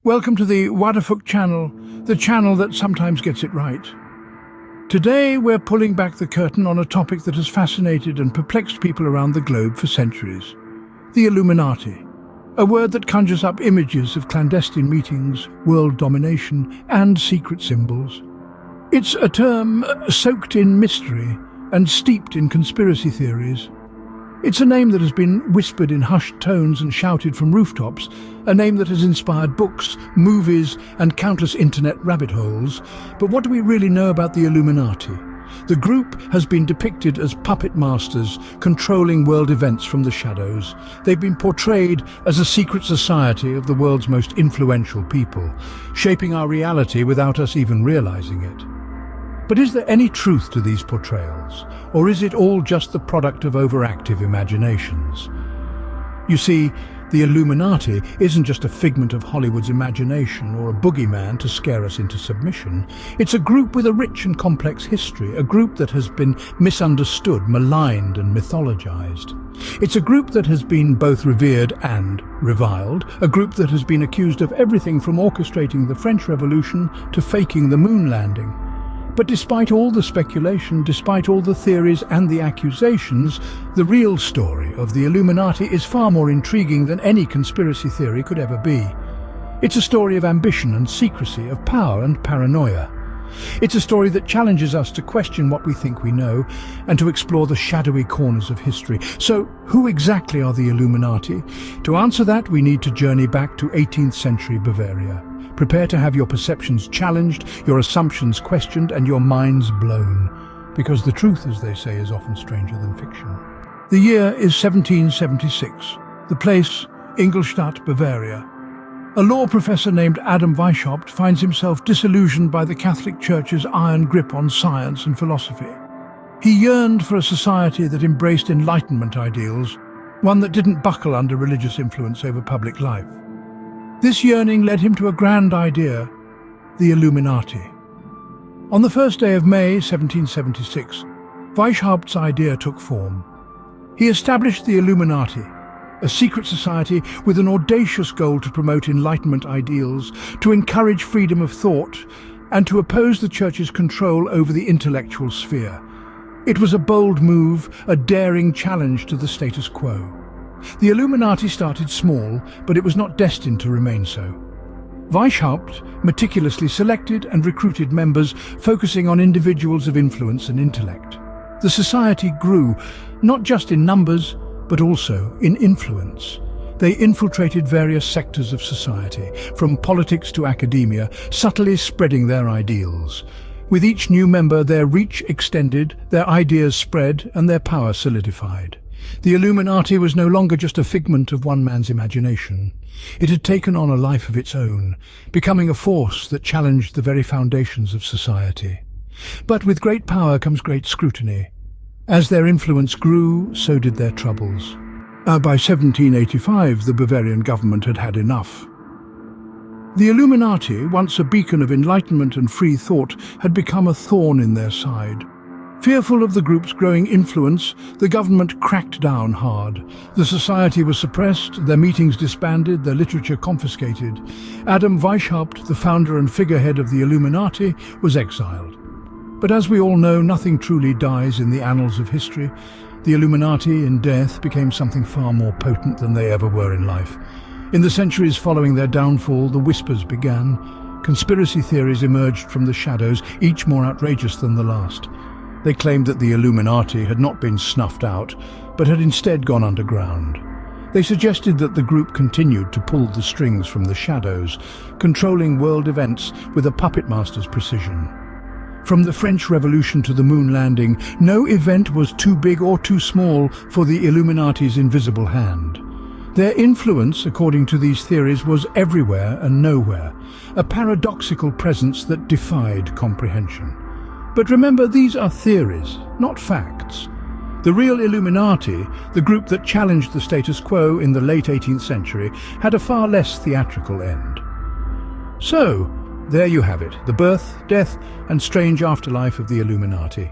Welcome to the Wadafuk channel, the channel that sometimes gets it right. Today we're pulling back the curtain on a topic that has fascinated and perplexed people around the globe for centuries. The Illuminati, a word that conjures up images of clandestine meetings, world domination, and secret symbols. It's a term soaked in mystery and steeped in conspiracy theories. It's a name that has been whispered in hushed tones and shouted from rooftops, a name that has inspired books, movies, and countless internet rabbit holes. But what do we really know about the Illuminati? The group has been depicted as puppet masters, controlling world events from the shadows. They've been portrayed as a secret society of the world's most influential people, shaping our reality without us even realizing it. But is there any truth to these portrayals, or is it all just the product of overactive imaginations? You see, the Illuminati isn't just a figment of Hollywood's imagination or a boogeyman to scare us into submission. It's a group with a rich and complex history, a group that has been misunderstood, maligned and mythologized. It's a group that has been both revered and reviled, a group that has been accused of everything from orchestrating the French Revolution to faking the moon landing. But despite all the speculation, despite all the theories and the accusations, the real story of the Illuminati is far more intriguing than any conspiracy theory could ever be. It's a story of ambition and secrecy, of power and paranoia. It's a story that challenges us to question what we think we know and to explore the shadowy corners of history. So, who exactly are the Illuminati? To answer that, we need to journey back to 18th century Bavaria. Prepare to have your perceptions challenged, your assumptions questioned, and your minds blown. Because the truth, as they say, is often stranger than fiction. The year is 1776. The place, Ingolstadt, Bavaria. A law professor named Adam Weishaupt finds himself disillusioned by the Catholic Church's iron grip on science and philosophy. He yearned for a society that embraced Enlightenment ideals, one that didn't buckle under religious influence over public life. This yearning led him to a grand idea, the Illuminati. On the first day of May 1776, Weishaupt's idea took form. He established the Illuminati, a secret society with an audacious goal to promote Enlightenment ideals, to encourage freedom of thought, and to oppose the Church's control over the intellectual sphere. It was a bold move, a daring challenge to the status quo. The Illuminati started small, but it was not destined to remain so. Weishaupt meticulously selected and recruited members, focusing on individuals of influence and intellect. The society grew, not just in numbers, but also in influence. They infiltrated various sectors of society, from politics to academia, subtly spreading their ideals. With each new member, their reach extended, their ideas spread, and their power solidified. The Illuminati was no longer just a figment of one man's imagination. It had taken on a life of its own, becoming a force that challenged the very foundations of society. But with great power comes great scrutiny. As their influence grew, so did their troubles. By 1785, the Bavarian government had had enough. The Illuminati, once a beacon of enlightenment and free thought, had become a thorn in their side. Fearful of the group's growing influence, the government cracked down hard. The society was suppressed, their meetings disbanded, their literature confiscated. Adam Weishaupt, the founder and figurehead of the Illuminati, was exiled. But as we all know, nothing truly dies in the annals of history. The Illuminati, in death, became something far more potent than they ever were in life. In the centuries following their downfall, the whispers began. Conspiracy theories emerged from the shadows, each more outrageous than the last. They claimed that the Illuminati had not been snuffed out, but had instead gone underground. They suggested that the group continued to pull the strings from the shadows, controlling world events with a puppet master's precision. From the French Revolution to the moon landing, no event was too big or too small for the Illuminati's invisible hand. Their influence, according to these theories, was everywhere and nowhere, a paradoxical presence that defied comprehension. But remember, these are theories, not facts. The real Illuminati, the group that challenged the status quo in the late 18th century, had a far less theatrical end. So, there you have it, the birth, death, and strange afterlife of the Illuminati.